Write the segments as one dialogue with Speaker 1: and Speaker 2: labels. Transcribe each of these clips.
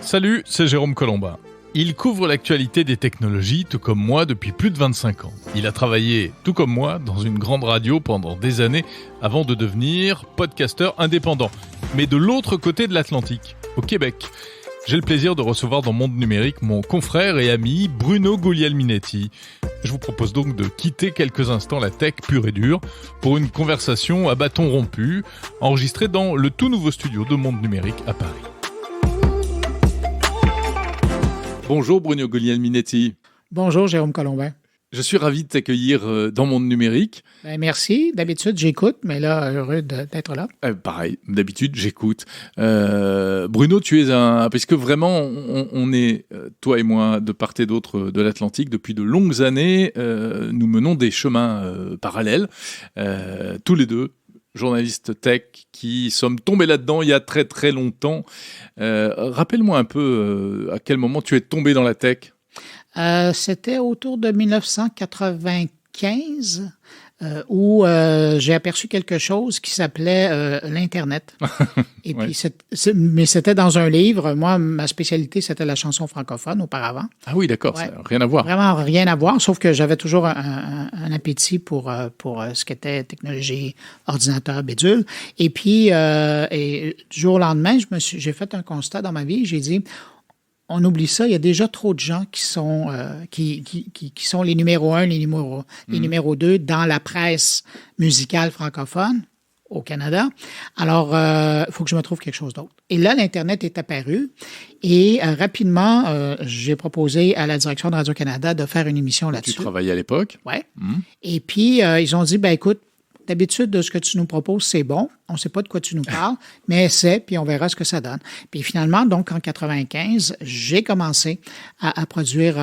Speaker 1: Salut, c'est Jérôme Colombin. Il couvre l'actualité des technologies, tout comme moi, depuis plus de 25 ans. Il a travaillé, tout comme moi, dans une grande radio pendant des années, avant de devenir podcasteur indépendant, mais de l'autre côté de l'Atlantique, au Québec. J'ai le plaisir de recevoir dans Monde Numérique mon confrère et ami Bruno Guglielminetti. Je vous propose donc de quitter quelques instants la tech pure et dure pour une conversation à bâton rompu, enregistrée dans le tout nouveau studio de Monde Numérique à Paris. Bonjour Bruno Guglielminetti.
Speaker 2: Bonjour Jérôme Colombin.
Speaker 1: Je suis ravi de t'accueillir dans Monde Numérique.
Speaker 2: Merci. D'habitude, j'écoute, mais là, heureux d'être là.
Speaker 1: Pareil, d'habitude, j'écoute. Bruno, tu es parce que vraiment, on est, toi et moi, de part et d'autre de l'Atlantique, depuis de longues années, nous menons des chemins parallèles, tous les deux, journalistes tech, qui sommes tombés là-dedans il y a très très longtemps. Rappelle-moi un peu à quel moment tu es tombé dans la tech.
Speaker 2: C'était autour de 1995 où j'ai aperçu quelque chose qui s'appelait l'Internet. Et puis, mais c'était dans un livre. Moi, ma spécialité, c'était la chanson francophone auparavant.
Speaker 1: Ah oui, d'accord, ça n'a rien à voir.
Speaker 2: Vraiment rien à voir, sauf que j'avais toujours un appétit pour ce qu'était technologie, ordinateur, bidule. Et puis, et du jour au lendemain, j'ai fait un constat dans ma vie. J'ai dit, on oublie ça, il y a déjà trop de gens qui sont les numéros 1, les numéros 2 dans la presse musicale francophone au Canada. Alors, il faut que je me trouve quelque chose d'autre. Et là, l'Internet est apparu et rapidement, j'ai proposé à la direction de Radio-Canada de faire une émission là-dessus.
Speaker 1: Tu travaillais à l'époque?
Speaker 2: Oui. Et puis, ils ont dit, écoute, d'habitude, de ce que tu nous proposes, c'est bon. On ne sait pas de quoi tu nous parles, mais essaie, puis on verra ce que ça donne. Puis finalement, donc, en 95, j'ai commencé à produire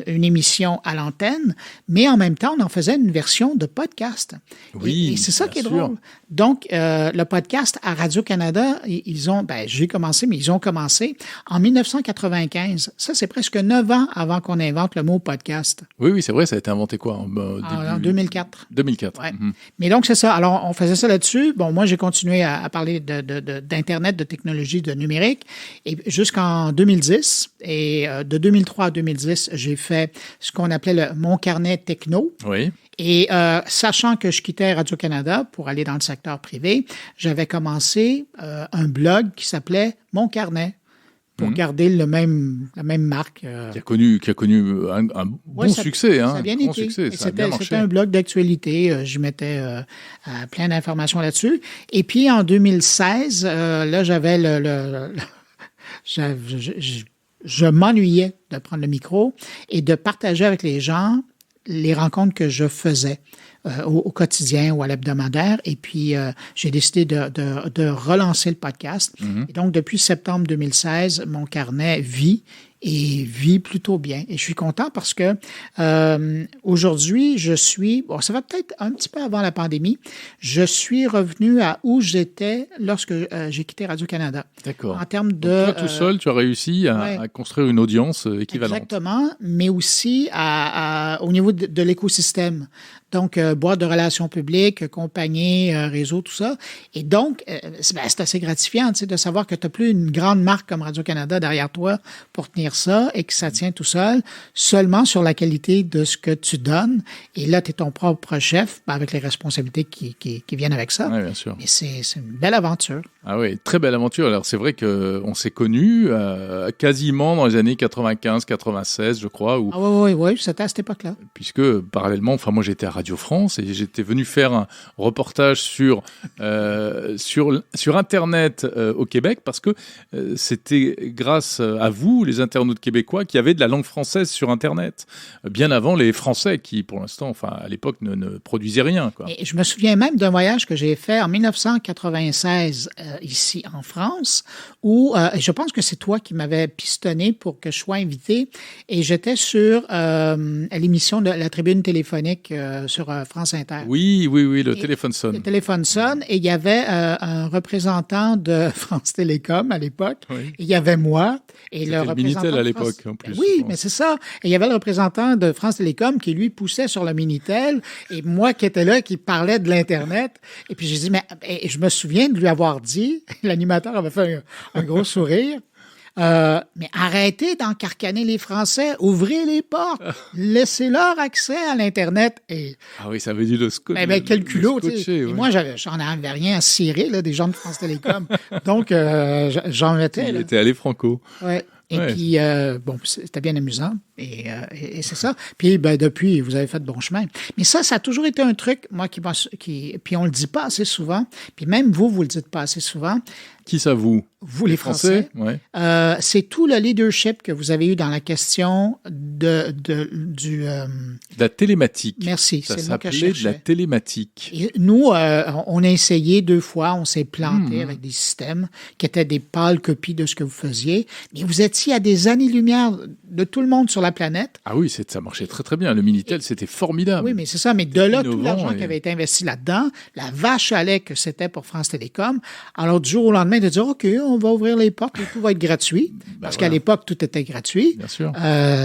Speaker 2: une émission à l'antenne, mais en même temps, on en faisait une version de podcast.
Speaker 1: Oui,
Speaker 2: et c'est ça qui est
Speaker 1: sûr.
Speaker 2: drôle. Donc, le podcast à Radio-Canada, j'ai commencé, mais ils ont commencé en 1995. Ça, c'est presque 9 ans avant qu'on invente le mot podcast.
Speaker 1: Oui, c'est vrai, ça a été inventé quoi?
Speaker 2: En 2004.
Speaker 1: 2004.
Speaker 2: Ouais. Mais donc, c'est ça. Alors, on faisait ça là-dessus. Bon, moi, j'ai continué à parler d'Internet, de technologie, de numérique, et jusqu'en 2010. Et de 2003 à 2010, j'ai fait ce qu'on appelait mon carnet techno.
Speaker 1: Oui.
Speaker 2: Et sachant que je quittais Radio-Canada pour aller dans le secteur privé, j'avais commencé un blog qui s'appelait Mon Carnet, pour garder la même marque.
Speaker 1: Qui a connu un bon succès.
Speaker 2: Ça a bien été. C'était un blog d'actualité. Je mettais plein d'informations là-dessus. Et puis, en 2016, là, j'avais je m'ennuyais de prendre le micro et de partager avec les gens les rencontres que je faisais au quotidien ou à l'hebdomadaire. Et puis, j'ai décidé de relancer le podcast. Et donc, depuis septembre 2016, mon carnet vit plutôt bien. Et je suis content parce que aujourd'hui, ça va peut-être un petit peu avant la pandémie, je suis revenu à où j'étais lorsque j'ai quitté Radio-Canada.
Speaker 1: D'accord.
Speaker 2: En termes de...
Speaker 1: Donc, toi, tout seul, tu as réussi à construire une audience équivalente.
Speaker 2: Exactement, mais aussi au niveau de l'écosystème. Donc, boîte de relations publiques, compagnie, réseau, tout ça. Et donc, c'est assez gratifiant de savoir que tu n'as plus une grande marque comme Radio-Canada derrière toi pour tenir ça et que ça tient tout seul, seulement sur la qualité de ce que tu donnes. Et là, tu es ton propre chef avec les responsabilités qui viennent avec ça.
Speaker 1: Oui, bien sûr.
Speaker 2: Mais c'est une belle aventure.
Speaker 1: Ah oui, très belle aventure. Alors, c'est vrai qu'on s'est connus quasiment dans les années 95-96, je crois.
Speaker 2: Oui, c'était à cette époque-là.
Speaker 1: Puisque, parallèlement, moi, j'étais à Radio France et j'étais venu faire un reportage sur Internet au Québec parce que c'était grâce à vous, les internautes québécois, qui avaient de la langue française sur Internet. Bien avant les Français qui, pour l'instant, à l'époque, ne produisaient rien, quoi.
Speaker 2: Et je me souviens même d'un voyage que j'ai fait en 1996 ici en France où je pense que c'est toi qui m'avais pistonné pour que je sois invité et j'étais sur l'émission de la tribune téléphonique sur France Inter.
Speaker 1: Oui, le téléphone sonne.
Speaker 2: Le téléphone sonne et il y avait un représentant de France Télécom à l'époque. Oui. Et il y avait moi et le représentant
Speaker 1: Minitel à l'époque en plus.
Speaker 2: Oui, mais c'est ça. Et il y avait le représentant de France Télécom qui lui poussait sur le Minitel et moi qui étais là qui parlait de l'Internet. Et puis j'ai dit, et je me souviens de lui avoir dit, l'animateur avait fait un gros sourire. Mais arrêtez d'encarcaner les Français, ouvrez les portes, laissez-leur accès à l'Internet. Et,
Speaker 1: Ah oui, ça avait dû le scotcher.
Speaker 2: quel culot, tu sais.
Speaker 1: scotcher,
Speaker 2: Et
Speaker 1: ouais.
Speaker 2: moi, j'en avais rien à cirer, là, des gens de France Télécom. Donc, j'en mettais.
Speaker 1: Il
Speaker 2: Là.
Speaker 1: était allé franco.
Speaker 2: Ouais. Et
Speaker 1: Ouais.
Speaker 2: puis, bon, c'était bien amusant. Et c'est ça. Puis, depuis, vous avez fait de bon chemin. Mais ça a toujours été un truc, moi, puis on le dit pas assez souvent. Puis même vous le dites pas assez souvent.
Speaker 1: Qui ça, vous?
Speaker 2: Vous, les Français.
Speaker 1: Ouais.
Speaker 2: C'est tout le leadership que vous avez eu dans la question du...
Speaker 1: De la télématique.
Speaker 2: merci,
Speaker 1: Ça
Speaker 2: c'est le mot que je
Speaker 1: s'appelait de la
Speaker 2: cherchais.
Speaker 1: télématique.
Speaker 2: Et nous, on a essayé 2 fois, on s'est planté avec des systèmes qui étaient des pâles copies de ce que vous faisiez, mais vous étiez à des années-lumière de tout le monde sur la planète.
Speaker 1: Ah oui, ça marchait très très bien. Le Minitel, c'était formidable.
Speaker 2: Oui, mais c'est ça, mais de là, tout
Speaker 1: innovant
Speaker 2: l'argent qui avait été investi là-dedans, la vache à lait que c'était pour France Télécom, alors du jour au lendemain, de dire, OK, on va ouvrir les portes et tout va être gratuit, parce qu'à
Speaker 1: voilà.
Speaker 2: l'époque, tout était gratuit.
Speaker 1: Bien sûr.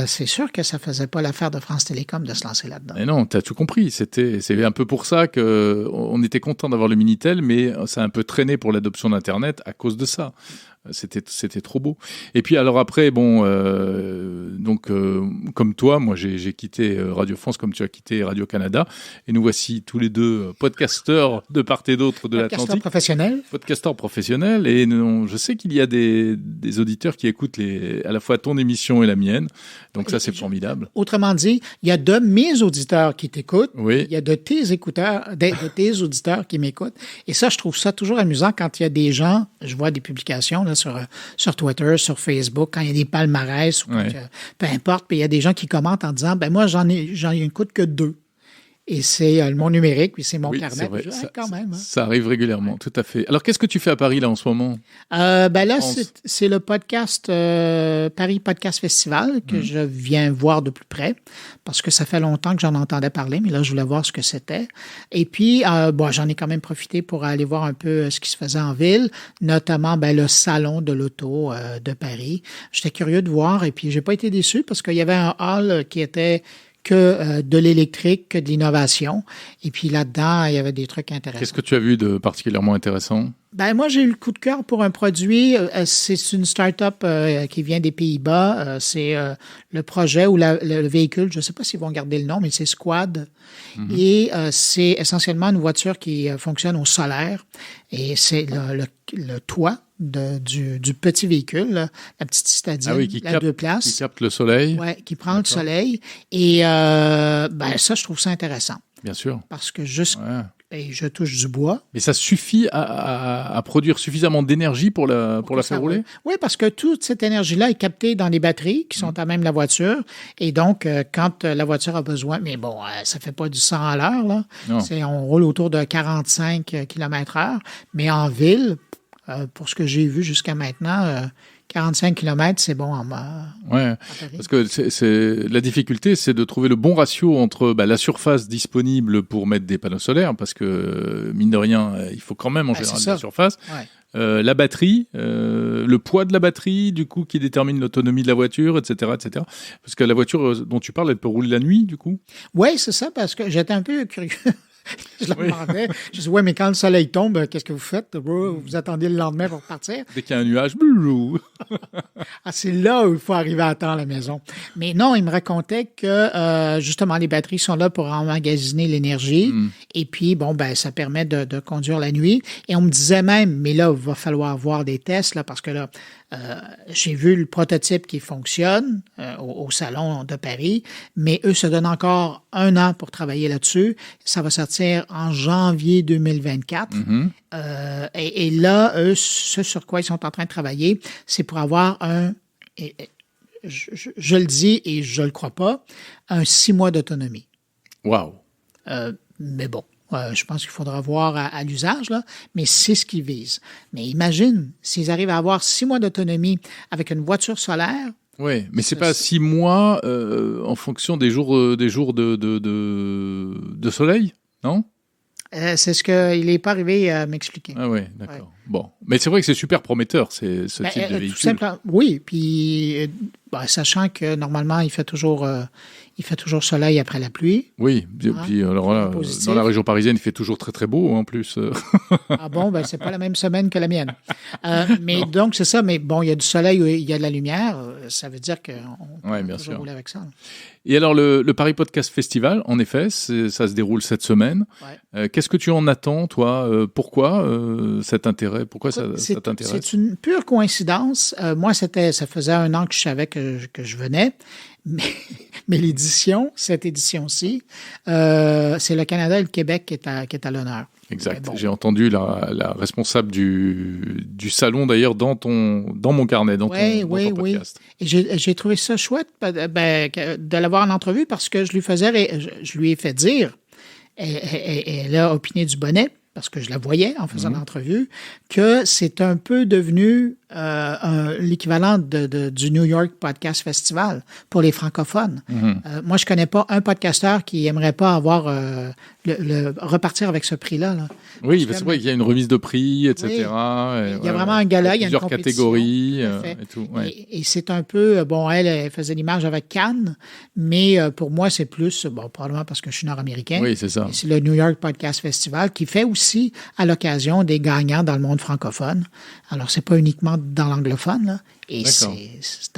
Speaker 2: C'est sûr que ça faisait pas l'affaire de France Télécom de se lancer là-dedans.
Speaker 1: Mais non, tu as tout compris. C'est un peu pour ça qu'on était content d'avoir le Minitel, mais ça a un peu traîné pour l'adoption d'Internet à cause de ça. C'était trop beau. Et puis alors après, bon, comme toi, moi j'ai quitté Radio France comme tu as quitté Radio Canada, et nous voici tous les deux podcasteurs de part et d'autre de
Speaker 2: Podcasteur
Speaker 1: l'Atlantique.
Speaker 2: professionnel.
Speaker 1: Podcasteurs professionnels, et je sais qu'il y a des auditeurs qui écoutent à la fois ton émission et la mienne, donc ça c'est formidable.
Speaker 2: Autrement dit, il y a de mes auditeurs qui t'écoutent,
Speaker 1: Oui.
Speaker 2: il y a de tes écouteurs, de tes auditeurs qui m'écoutent. Et ça, je trouve ça toujours amusant quand il y a des gens, je vois des publications là, sur Twitter, sur Facebook, quand il y a des palmarès, ou quand peu importe, puis il y a des gens qui commentent en disant, moi, j'en écoute que 2. Et c'est mon numérique, puis c'est mon carnet.
Speaker 1: C'est vrai.
Speaker 2: Puis je dis, quand même. Hein.
Speaker 1: Ça arrive régulièrement, tout à fait. Alors, qu'est-ce que tu fais à Paris, là, en ce moment?
Speaker 2: Là, c'est le podcast Paris Podcast Festival que je viens voir de plus près, parce que ça fait longtemps que j'en entendais parler, mais là, je voulais voir ce que c'était. Et puis, j'en ai quand même profité pour aller voir un peu ce qui se faisait en ville, notamment le salon de l'auto de Paris. J'étais curieux de voir, et puis j'ai pas été déçu, parce qu'il y avait un hall qui était que de l'électrique, que de l'innovation. Et puis là-dedans, il y avait des trucs intéressants.
Speaker 1: Qu'est-ce que tu as vu de particulièrement intéressant?
Speaker 2: Moi, j'ai eu le coup de cœur pour un produit. C'est une start-up qui vient des Pays-Bas. C'est le projet ou le véhicule, je ne sais pas s'ils vont garder le nom, mais c'est Squad. Mm-hmm. Et c'est essentiellement une voiture qui fonctionne au solaire. Et c'est le toit du petit véhicule, là, la petite citadine,
Speaker 1: qui
Speaker 2: 2 places.
Speaker 1: Qui capte le soleil.
Speaker 2: Oui, qui prend le soleil. Et ça, je trouve ça intéressant.
Speaker 1: Bien sûr.
Speaker 2: Parce que et je touche du bois.
Speaker 1: Mais ça suffit à produire suffisamment d'énergie pour la faire rouler?
Speaker 2: Oui, parce que toute cette énergie-là est captée dans les batteries qui sont à même la voiture. Et donc, quand la voiture a besoin, mais bon, ça fait pas du 100 à l'heure, là. On roule autour de 45 km/h. Mais en ville, pour ce que j'ai vu jusqu'à maintenant, 45 km, c'est bon en
Speaker 1: Ouais, parce que la difficulté, c'est de trouver le bon ratio entre la surface disponible pour mettre des panneaux solaires, parce que, mine de rien, il faut quand même en général de la surface. Ouais. La batterie, le poids de la batterie, du coup, qui détermine l'autonomie de la voiture, etc., etc. Parce que la voiture dont tu parles, elle peut rouler la nuit, du coup?
Speaker 2: Oui, c'est ça, parce que j'étais un peu curieux. Je leur demandais. Je dis, mais quand le soleil tombe, qu'est-ce que vous faites? Vous attendiez le lendemain pour partir?
Speaker 1: Dès qu'il y a un nuage,
Speaker 2: c'est là où il faut arriver à temps à la maison. Mais non, il me racontait que, justement, les batteries sont là pour emmagasiner l'énergie. Et puis, ça permet de conduire la nuit. Et on me disait même, mais là, il va falloir voir des tests, là, parce que là, j'ai vu le prototype qui fonctionne au Salon de Paris, mais eux se donnent encore 1 an pour travailler là-dessus. Ça va sortir en janvier 2024. Et là, eux, ce sur quoi ils sont en train de travailler, c'est pour avoir je le dis et je le crois pas, un 6 mois d'autonomie.
Speaker 1: Wow.
Speaker 2: Mais bon. Je pense qu'il faudra voir à l'usage, là, mais c'est ce qu'ils visent. Mais imagine, s'ils arrivent à avoir 6 mois d'autonomie avec une voiture solaire.
Speaker 1: Oui, mais c'est pas 6 mois en fonction des jours de soleil, non?
Speaker 2: C'est ce qu'il n'est pas arrivé à m'expliquer.
Speaker 1: Ah oui, d'accord. Ouais. Bon, mais c'est vrai que c'est super prometteur, ce type de véhicule.
Speaker 2: Tout simplement, oui, puis sachant que normalement, il fait toujours soleil après la pluie.
Speaker 1: Oui, et puis alors là, dans la région parisienne, il fait toujours très très beau en plus.
Speaker 2: Ah bon, c'est pas la même semaine que la mienne. Mais donc, c'est ça, mais bon, il y a du soleil, il y a de la lumière, ça veut dire qu'on peut toujours rouler avec ça.
Speaker 1: Et alors, le Paris Podcast Festival, en effet, ça se déroule cette semaine. Ouais. Qu'est-ce que tu en attends, toi? Pourquoi cet intérêt? Pourquoi ça t'intéresse?
Speaker 2: C'est une pure coïncidence. Moi, ça faisait 1 an que je savais que je venais. Mais cette édition-ci, c'est le Canada et le Québec qui est à l'honneur.
Speaker 1: Exact. Bon. J'ai entendu la responsable du salon, d'ailleurs, dans mon carnet, dans ton podcast.
Speaker 2: Et j'ai trouvé ça chouette de l'avoir en entrevue parce que je lui ai fait dire, elle a opiné du bonnet, parce que je la voyais en faisant l'entrevue, que c'est un peu devenu l'équivalent du New York Podcast Festival pour les francophones. Moi, je connais pas un podcasteur qui aimerait pas avoir repartir avec ce prix-là. Là.
Speaker 1: Oui, c'est vrai qu'il y a une remise de prix, etc.
Speaker 2: Oui. Il y a vraiment un gala, il y a
Speaker 1: plusieurs catégories et tout. Ouais.
Speaker 2: Et c'est un peu, elle faisait l'image avec Cannes, mais pour moi, c'est plus, probablement parce que je suis nord-américain.
Speaker 1: Oui, c'est ça.
Speaker 2: C'est le New York Podcast Festival qui fait aussi à l'occasion des gagnants dans le monde francophone. Alors, c'est pas uniquement dans l'anglophone, là, et c'est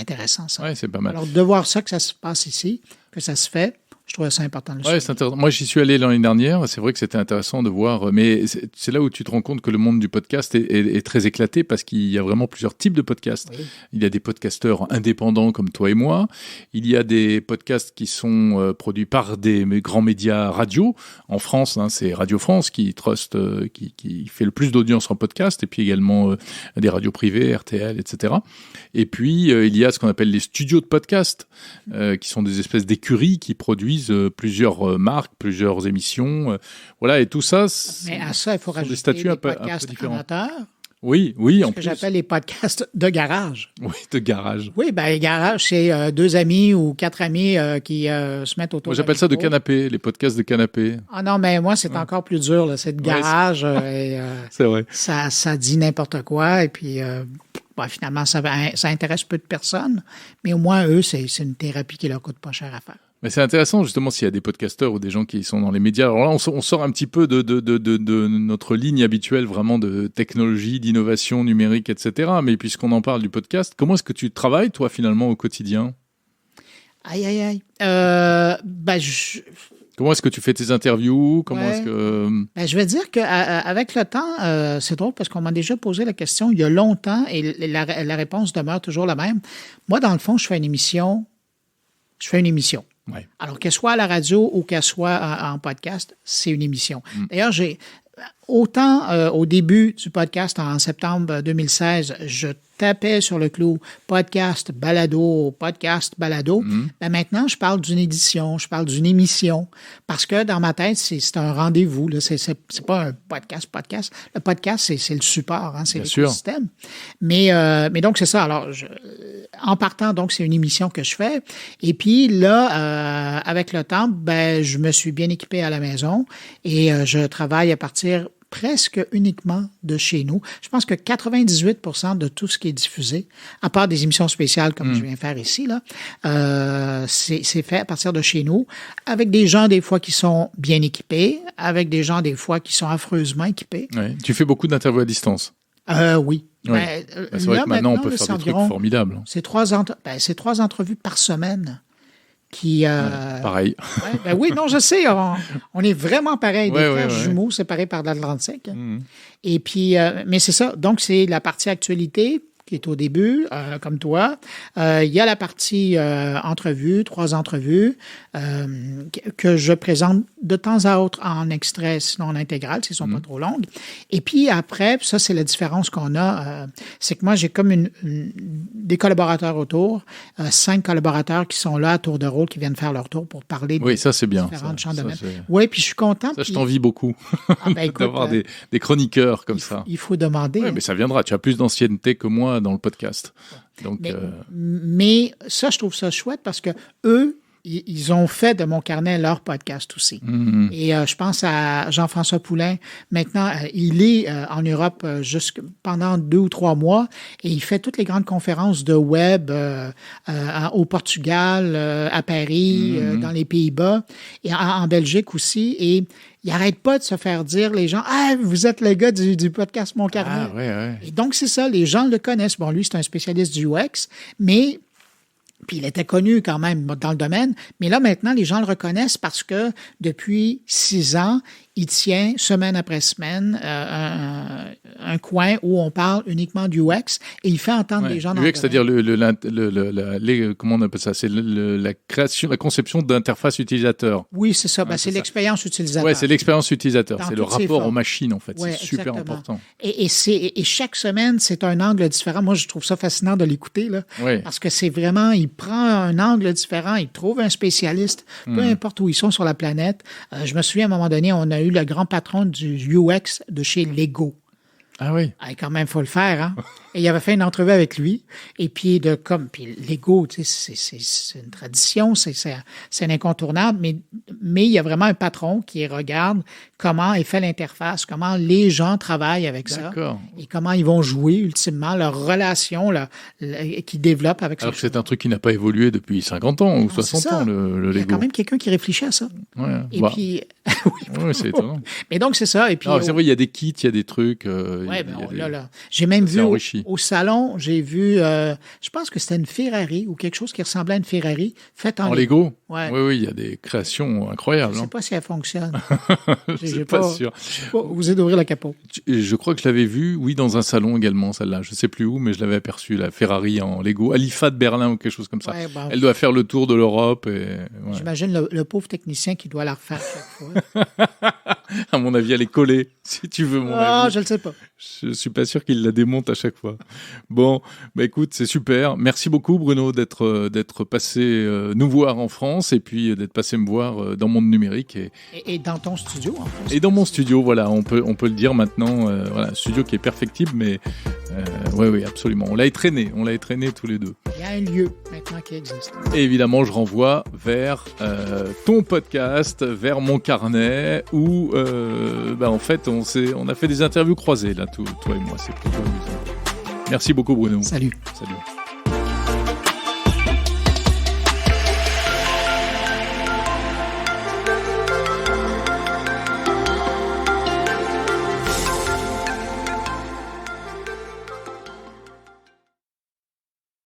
Speaker 2: intéressant, ça.
Speaker 1: Oui, c'est pas mal.
Speaker 2: Alors, de voir ça, que ça se passe ici, que ça se fait, je trouvais ça important de le
Speaker 1: suivre. C'est intéressant. Moi, j'y suis allé l'année dernière. C'est vrai que c'était intéressant de voir. Mais c'est là où tu te rends compte que le monde du podcast est très éclaté parce qu'il y a vraiment plusieurs types de podcasts. Oui. Il y a des podcasteurs indépendants comme toi et moi. Il y a des podcasts qui sont produits par des grands médias radio. En France, c'est Radio France qui fait le plus d'audience en podcast. Et puis également des radios privées, RTL, etc. Et puis, il y a ce qu'on appelle les studios de podcast qui sont des espèces d'écuries qui produisent plusieurs marques, plusieurs émissions, voilà, et tout ça.
Speaker 2: Mais à ça, il faut rajouter des podcasts amateurs.
Speaker 1: Oui, en plus.
Speaker 2: Ce que j'appelle les podcasts de garage.
Speaker 1: Oui, de garage.
Speaker 2: Oui, garage, c'est 2 amis ou 4 amis qui se mettent autour.
Speaker 1: Moi, j'appelle ça de canapé, les podcasts de canapé.
Speaker 2: Ah non, mais moi, c'est encore plus dur, là, c'est de garage.
Speaker 1: C'est vrai.
Speaker 2: Ça dit n'importe quoi, et puis finalement, ça intéresse peu de personnes, mais au moins, eux, c'est une thérapie qui leur coûte pas cher à faire.
Speaker 1: Mais c'est intéressant, justement, s'il y a des podcasteurs ou des gens qui sont dans les médias. Alors là, on sort un petit peu de notre ligne habituelle, vraiment de technologie, d'innovation numérique, etc. Mais puisqu'on en parle du podcast, comment est-ce que tu travailles, toi, finalement, au quotidien?
Speaker 2: Aïe.
Speaker 1: Comment est-ce que tu fais tes interviews? Est-ce que...
Speaker 2: je vais dire qu'avec le temps, c'est drôle parce qu'on m'a déjà posé la question il y a longtemps et la réponse demeure toujours la même. Moi, dans le fond, je fais une émission. Ouais. Alors, qu'elle soit à la radio ou qu'elle soit en podcast, c'est une émission. D'ailleurs, autant au début du podcast, en septembre 2016, je tapais sur le clou podcast, balado. Maintenant, je parle d'une édition, je parle d'une émission, parce que dans ma tête, c'est un rendez-vous. Là. C'est pas un podcast. Le podcast, c'est le support, c'est l'écosystème. Mais donc, c'est ça. Alors, en partant, donc, c'est une émission que je fais. Et puis là, avec le temps, je me suis bien équipé à la maison et je travaille à partir presque uniquement de chez nous. Je pense que 98% de tout ce qui est diffusé, à part des émissions spéciales comme je viens faire ici, là, c'est fait à partir de chez nous, avec des gens des fois qui sont bien équipés, avec des gens des fois qui sont affreusement équipés.
Speaker 1: Ouais. Tu fais beaucoup d'interviews à distance?
Speaker 2: Oui.
Speaker 1: C'est vrai que maintenant, on peut faire des trucs formidables.
Speaker 2: C'est 3 entrevues par semaine.
Speaker 1: Pareil.
Speaker 2: Oui, non, je sais, on est vraiment pareil, des frères jumeaux séparés par l'Atlantique. Et puis, mais c'est ça, donc c'est la partie actualité qui est au début, comme toi. Il y a la partie entrevue, 3 entrevues, que je présente de temps à autre en extrait, sinon en intégrale, si elles ne sont pas trop longues. Et puis après, ça c'est la différence qu'on a, c'est que moi j'ai comme des collaborateurs autour, 5 collaborateurs qui sont là à tour de rôle, qui viennent faire leur tour pour parler de
Speaker 1: ça c'est bien,
Speaker 2: différentes champs de domaine. Oui, puis je suis content.
Speaker 1: Ça, je t'envie beaucoup d'avoir des chroniqueurs comme ça.
Speaker 2: Il faut demander.
Speaker 1: Oui, mais ça viendra. Tu as plus d'ancienneté que moi dans le podcast. Donc,
Speaker 2: mais ça, je trouve ça chouette parce que eux, ils ont fait de Mon Carnet leur podcast aussi. Et je pense à Jean-François Poulain. Maintenant, il est en Europe pendant 2 ou 3 mois et il fait toutes les grandes conférences de web au Portugal, à Paris, dans les Pays-Bas et en Belgique aussi. Et il n'arrête pas de se faire dire, les gens, « Ah, vous êtes le gars du podcast Mon Carnet. » Et donc, c'est ça, les gens le connaissent. Bon, lui, c'est un spécialiste du UX, mais... Puis il était connu quand même dans le domaine, mais là maintenant, les gens le reconnaissent parce que depuis 6 ans, il tient semaine après semaine un coin où on parle uniquement du UX et il fait entendre les gens dans
Speaker 1: l'UX, c'est-à-dire comment on appelle ça? C'est la conception d'interface utilisateur.
Speaker 2: Oui, c'est ça. C'est l'expérience utilisateur.
Speaker 1: Oui, c'est l'expérience utilisateur. C'est le rapport aux machines, en fait.
Speaker 2: Ouais,
Speaker 1: c'est super important.
Speaker 2: Et chaque semaine, c'est un angle différent. Moi, je trouve ça fascinant de l'écouter, là.
Speaker 1: Oui.
Speaker 2: Parce que c'est vraiment, il prend un angle différent, il trouve un spécialiste, peu importe où ils sont sur la planète. Je me souviens, à un moment donné, on a eu le grand patron du UX de chez Lego.
Speaker 1: Ah oui.
Speaker 2: Quand même, il faut le faire, hein. Et il avait fait une entrevue avec lui. Et puis, puis Lego, tu sais, c'est une tradition, c'est un incontournable, mais il y a vraiment un patron qui regarde comment est fait l'interface, comment les gens travaillent avec ça. Et comment ils vont jouer, ultimement, leur relation qu'ils développent avec ça.
Speaker 1: Alors que c'est un truc qui n'a pas évolué depuis 50 ans ou 60 ans, le Lego.
Speaker 2: Il y a quand même quelqu'un qui réfléchit à ça.
Speaker 1: Ouais,
Speaker 2: et puis...
Speaker 1: oui, c'est étonnant.
Speaker 2: Mais donc, c'est ça. Et puis,
Speaker 1: c'est vrai, il y a des kits, il y a des trucs.
Speaker 2: J'ai même vu au salon, j'ai vu, je pense que c'était une Ferrari ou quelque chose qui ressemblait à une Ferrari faite en
Speaker 1: Lego.
Speaker 2: Ouais.
Speaker 1: Oui, il y a des créations incroyables.
Speaker 2: Je ne sais pas si elle fonctionne.
Speaker 1: Je ne suis pas sûr.
Speaker 2: Je n'ai pas osé d'ouvrir le capot.
Speaker 1: Je crois que je l'avais vue, oui, dans un salon également, celle-là. Je ne sais plus où, mais je l'avais aperçue, la Ferrari en Lego. À l'IFA de Berlin ou quelque chose comme ça.
Speaker 2: Ouais,
Speaker 1: elle doit faire le tour de l'Europe.
Speaker 2: J'imagine le pauvre technicien qui doit la refaire chaque fois.
Speaker 1: À mon avis, elle est collée, si tu veux mon avis.
Speaker 2: Je ne le sais pas.
Speaker 1: Je suis pas sûr qu'il la démonte à chaque fois. Bon, écoute, c'est super. Merci beaucoup, Bruno, d'être passé nous voir en France et puis d'être passé me voir dans Monde Numérique.
Speaker 2: Et dans ton studio, en fait.
Speaker 1: Et dans mon studio, voilà, on peut le dire maintenant. Voilà, un studio qui est perfectible, mais oui, absolument. On l'a étraîné tous les deux.
Speaker 2: Il y a un lieu maintenant qui existe.
Speaker 1: Et évidemment, je renvoie vers ton podcast, vers Mon Carnet, où en fait, on a fait des interviews croisées là. Toi et moi, c'est plutôt amusant. Merci beaucoup, Bruno.
Speaker 2: Salut.
Speaker 1: Salut.